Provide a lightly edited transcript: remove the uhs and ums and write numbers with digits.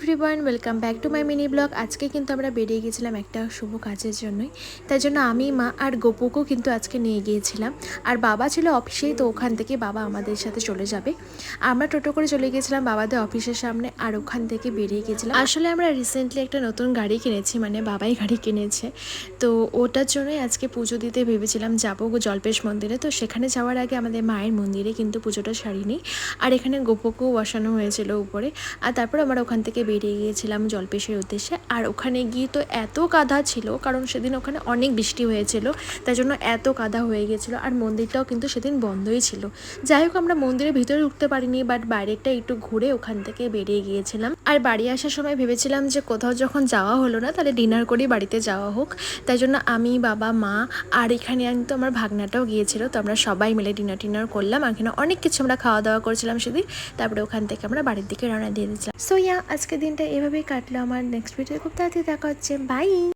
Everyone, welcome back to my mini blog. আজকে কিন্তু আমরা বেরিয়ে গেছিলাম একটা শুভ কাজের জন্যই। তাই জন্য আমি, মা আর গোপুকেও কিন্তু আজকে নিয়ে গিয়েছিলাম। আর বাবা ছিল অফিসেই, তো ওখান থেকে বাবা আমাদের সাথে চলে যাবে। আমরা টোটো করে চলে গিয়েছিলাম বাবাদের অফিসের সামনে, আর ওখান থেকে বেরিয়ে গেছিলাম। আসলে আমরা রিসেন্টলি একটা নতুন গাড়ি কিনেছি, মানে বাবাই গাড়ি কিনেছে, তো ওটার জন্যই আজকে পুজো দিতে ভেবেছিলাম যাবো জল্পেশ মন্দিরে। তো সেখানে যাওয়ার আগে আমাদের মায়ের মন্দিরে কিন্তু পুজোটা সারিনি, আর এখানে গোপুকেও বসানো হয়েছিল উপরে। আর তারপর আমরা ওখান থেকে বেরিয়ে গিয়েছিলাম জল্পেশের উদ্দেশ্যে। আর ওখানে গিয়ে তো এত কাদা ছিল, কারণ সেদিন ওখানে অনেক বৃষ্টি হয়েছিল, তাই জন্য এত কাদা হয়ে গেছিলো। আর মন্দিরটাও কিন্তু সেদিন বন্ধই ছিল। যাই হোক, আমরা মন্দিরের ভিতরে ঢুকতে পারিনি, বাট বাইরেটা একটু ঘুরে ওখান থেকে বেরিয়ে গিয়েছিলাম। আর বাড়ি আসার সময় ভেবেছিলাম যে কোথাও যখন যাওয়া হলো না, তাহলে ডিনার করেই বাড়িতে যাওয়া হোক। তাই জন্য আমি, বাবা, মা আর এখানে কিন্তু আমার ভাগনাটাও গিয়েছিল। তো আমরা সবাই মিলে ডিনার করলাম। আর এখানে অনেক কিছু আমরা খাওয়া দাওয়া করছিলাম সেদিন। তারপরে ওখান থেকে আমরা বাড়ির দিকে রওনা দিয়ে দিয়েছিলাম। সো আজকের দিনটা এভাবেই কাটলো আমার। নেক্সট ভিডিও খুব তাড়াতাড়ি দেখা হচ্ছে। বাই।